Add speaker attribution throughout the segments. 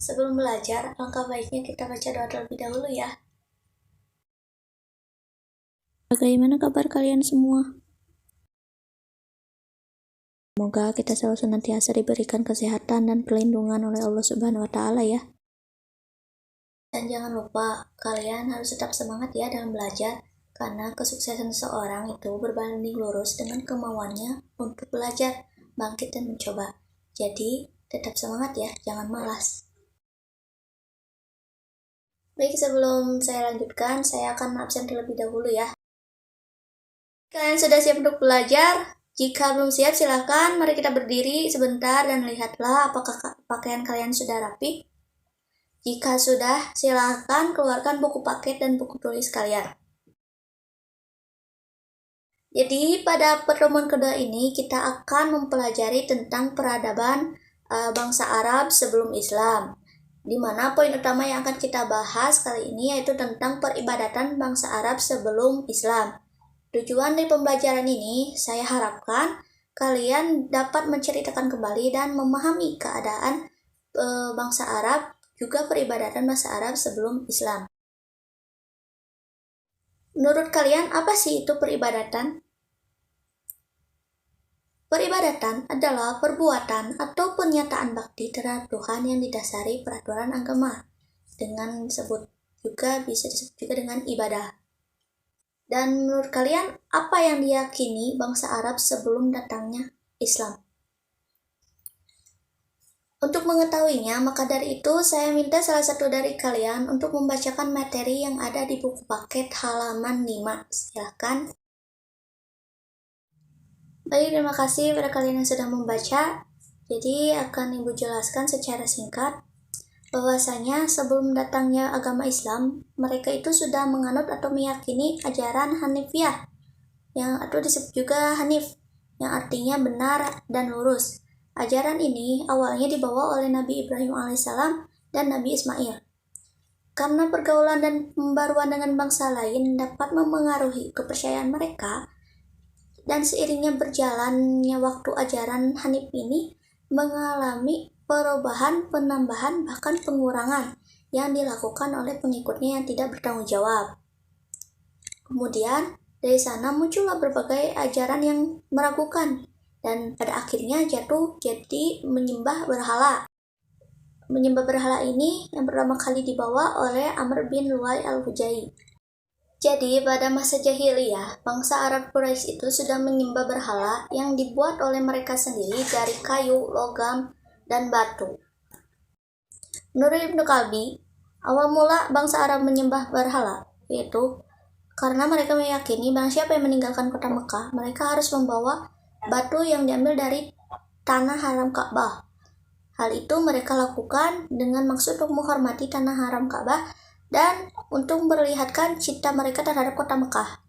Speaker 1: Sebelum belajar, alangkah baiknya kita baca doa terlebih dahulu ya. Bagaimana kabar kalian semua? Semoga kita selalu senantiasa diberikan kesehatan dan perlindungan oleh Allah Subhanahu wa Ta'ala ya. Dan jangan lupa, kalian harus tetap semangat ya dalam belajar, karena kesuksesan seseorang itu berbanding lurus dengan kemauannya untuk belajar, bangkit dan mencoba. Jadi, tetap semangat ya, jangan malas. Baik, sebelum saya lanjutkan, saya akan absen terlebih dahulu ya. Kalian sudah siap untuk belajar? Jika belum siap, silakan mari kita berdiri sebentar dan lihatlah apakah pakaian kalian sudah rapi. Jika sudah, silakan keluarkan buku paket dan buku tulis kalian. Jadi, pada pertemuan kedua ini kita akan mempelajari tentang peradaban bangsa Arab sebelum Islam. Di mana poin utama yang akan kita bahas kali ini yaitu tentang peribadatan bangsa Arab sebelum Islam. Tujuan dari pembelajaran ini, saya harapkan kalian dapat menceritakan kembali dan memahami keadaan bangsa Arab, juga peribadatan bangsa Arab sebelum Islam. Menurut kalian, apa sih itu peribadatan? Peribadatan adalah perbuatan atau pernyataan bakti terhadap Tuhan yang didasari peraturan agama. Bisa disebut juga dengan ibadah. Dan menurut kalian, apa yang diyakini bangsa Arab sebelum datangnya Islam? Untuk mengetahuinya, maka dari itu saya minta salah satu dari kalian untuk membacakan materi yang ada di buku paket halaman 5. Silakan. Baik, terima kasih pada kalian yang sudah membaca. Jadi akan Ibu jelaskan secara singkat bahwasanya sebelum datangnya agama Islam, mereka itu sudah menganut atau meyakini ajaran Hanifiyah, yang atau disebut juga Hanif, yang artinya benar dan lurus. Ajaran ini awalnya dibawa oleh Nabi Ibrahim alaihissalam dan Nabi Ismail. Karena pergaulan dan pembaruan dengan bangsa lain dapat memengaruhi kepercayaan mereka, dan seiringnya berjalannya waktu ajaran Hanif ini mengalami perubahan, penambahan, bahkan pengurangan yang dilakukan oleh pengikutnya yang tidak bertanggung jawab. Kemudian dari sana muncullah berbagai ajaran yang meragukan dan pada akhirnya jatuh jadi menyembah berhala. Menyembah berhala ini yang pertama kali dibawa oleh Amr bin Luwai al-Hujai. Jadi pada masa jahiliyah, bangsa Arab Quraisy itu sudah menyembah berhala yang dibuat oleh mereka sendiri dari kayu, logam, dan batu. Menurut Ibnu Kalbi, awal mula bangsa Arab menyembah berhala, yaitu karena mereka meyakini barang siapa yang meninggalkan kota Mekah, mereka harus membawa batu yang diambil dari tanah haram Ka'bah. Hal itu mereka lakukan dengan maksud untuk menghormati tanah haram Ka'bah dan untuk memperlihatkan cinta mereka terhadap kota Mekah.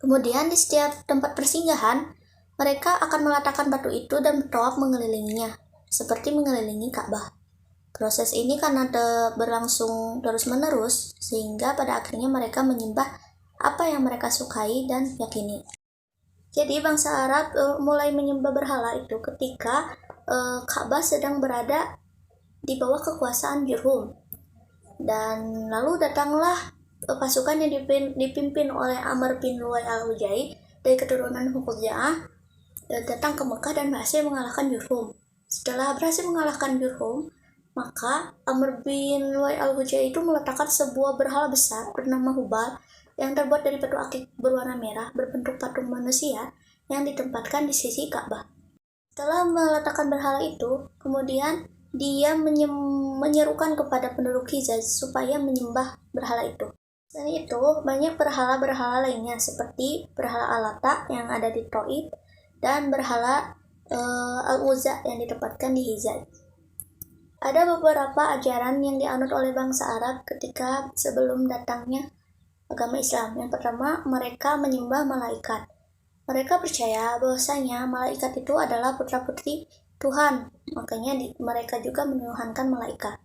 Speaker 1: Kemudian di setiap tempat persinggahan, mereka akan meletakkan batu itu dan bertawaf mengelilinginya, seperti mengelilingi Ka'bah. Proses ini karena berlangsung terus-menerus, sehingga pada akhirnya mereka menyembah apa yang mereka sukai dan yakini. Jadi bangsa Arab mulai menyembah berhala itu ketika Ka'bah sedang berada di bawah kekuasaan Jurhum. Dan lalu datanglah pasukan yang dipimpin oleh Amr bin Luwai al-Hujai dari keturunan Khuza'ah datang ke Mekah dan berhasil mengalahkan Jurhum. Setelah berhasil mengalahkan Jurhum, maka Amr bin Luwai al-Hujai itu meletakkan sebuah berhala besar bernama Hubal yang terbuat dari batu akik berwarna merah berbentuk patung manusia yang ditempatkan di sisi Ka'bah. Setelah meletakkan berhala itu, kemudian dia menyerukan kepada penduduk Hijaz supaya menyembah berhala itu. Selain itu, banyak berhala-berhala lainnya seperti berhala Alata yang ada di Taif dan berhala Al-Uzza yang ditempatkan di Hijaz. Ada beberapa ajaran yang dianut oleh bangsa Arab ketika sebelum datangnya agama Islam. Yang pertama, mereka menyembah malaikat. Mereka percaya bahwasanya malaikat itu adalah putra-putri Tuhan, makanya mereka juga menuhankan malaikat.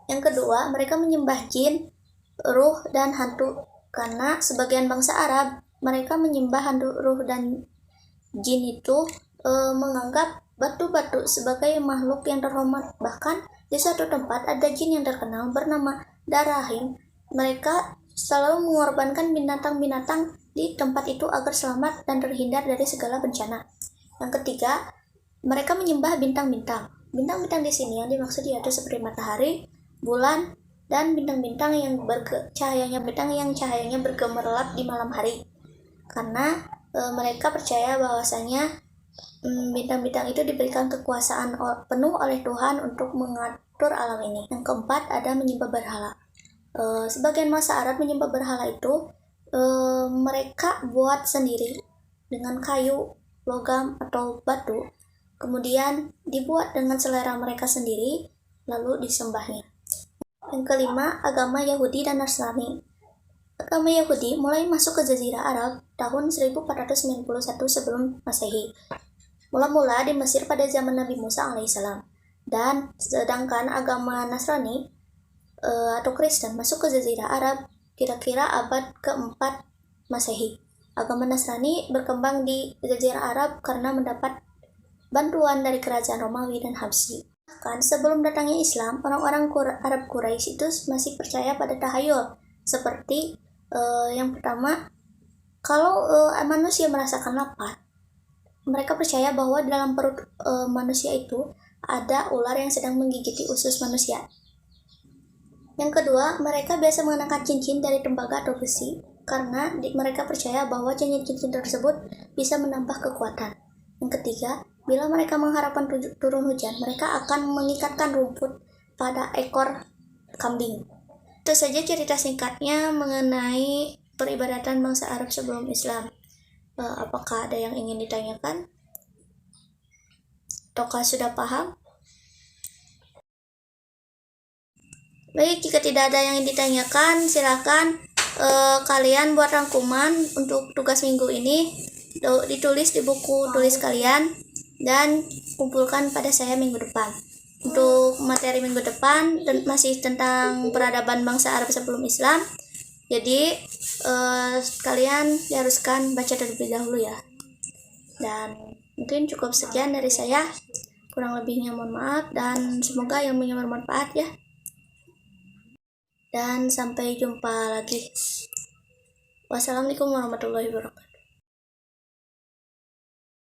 Speaker 1: Yang kedua, mereka menyembah jin, ruh, dan hantu. Karena sebagian bangsa Arab, mereka menyembah hantu, ruh, dan jin itu menganggap batu-batu sebagai makhluk yang terhormat. Bahkan Di suatu tempat ada jin yang terkenal bernama Darahim. Mereka selalu mengorbankan binatang-binatang di tempat itu agar selamat dan terhindar dari segala bencana. Yang ketiga, mereka menyembah bintang-bintang. Bintang-bintang di sini yang dimaksud yaitu seperti matahari, bulan, dan bintang-bintang yang cahayanya bergemerlap di malam hari. Karena mereka percaya bahwasanya bintang-bintang itu diberikan kekuasaan penuh oleh Tuhan untuk mengatur alam ini. Yang keempat, ada menyembah berhala. Sebagian masa Arab menyembah berhala itu mereka buat sendiri dengan kayu, logam, atau batu. Kemudian dibuat dengan selera mereka sendiri, lalu disembahnya. Yang kelima, agama Yahudi dan Nasrani. Agama Yahudi mulai masuk ke Jazirah Arab tahun 1491 sebelum Masehi. Mula-mula di Mesir pada zaman Nabi Musa alaihissalam. Dan sedangkan agama Nasrani atau Kristen masuk ke Jazirah Arab kira-kira abad keempat Masehi. Agama Nasrani berkembang di Jazirah Arab karena mendapat bantuan dari kerajaan Romawi dan Habsyi. Bahkan sebelum datangnya Islam, orang-orang Arab Quraisy itu masih percaya pada tahayul. Seperti yang pertama, kalau manusia merasakan lapar, mereka percaya bahwa di dalam perut manusia itu ada ular yang sedang menggigiti usus manusia. Yang kedua, mereka biasa mengenakan cincin dari tembaga atau besi karena mereka percaya bahwa cincin-cincin tersebut bisa menambah kekuatan. Yang ketiga, bila mereka mengharapkan turun hujan, mereka akan mengikatkan rumput pada ekor kambing. Itu saja cerita singkatnya mengenai peribadatan bangsa Arab sebelum Islam. Apakah ada yang ingin ditanyakan? Ataukah sudah paham? Baik, jika tidak ada yang ditanyakan, silakan kalian buat rangkuman untuk tugas minggu ini, ditulis di buku tulis kalian dan kumpulkan pada saya minggu depan. Untuk materi minggu depan masih tentang peradaban bangsa Arab sebelum Islam. Jadi kalian diharuskan baca terlebih dahulu ya. Dan mungkin cukup sekian dari saya. Kurang lebihnya mohon maaf dan semoga yang bermanfaat ya. Dan sampai jumpa lagi. Wassalamualaikum warahmatullahi wabarakatuh.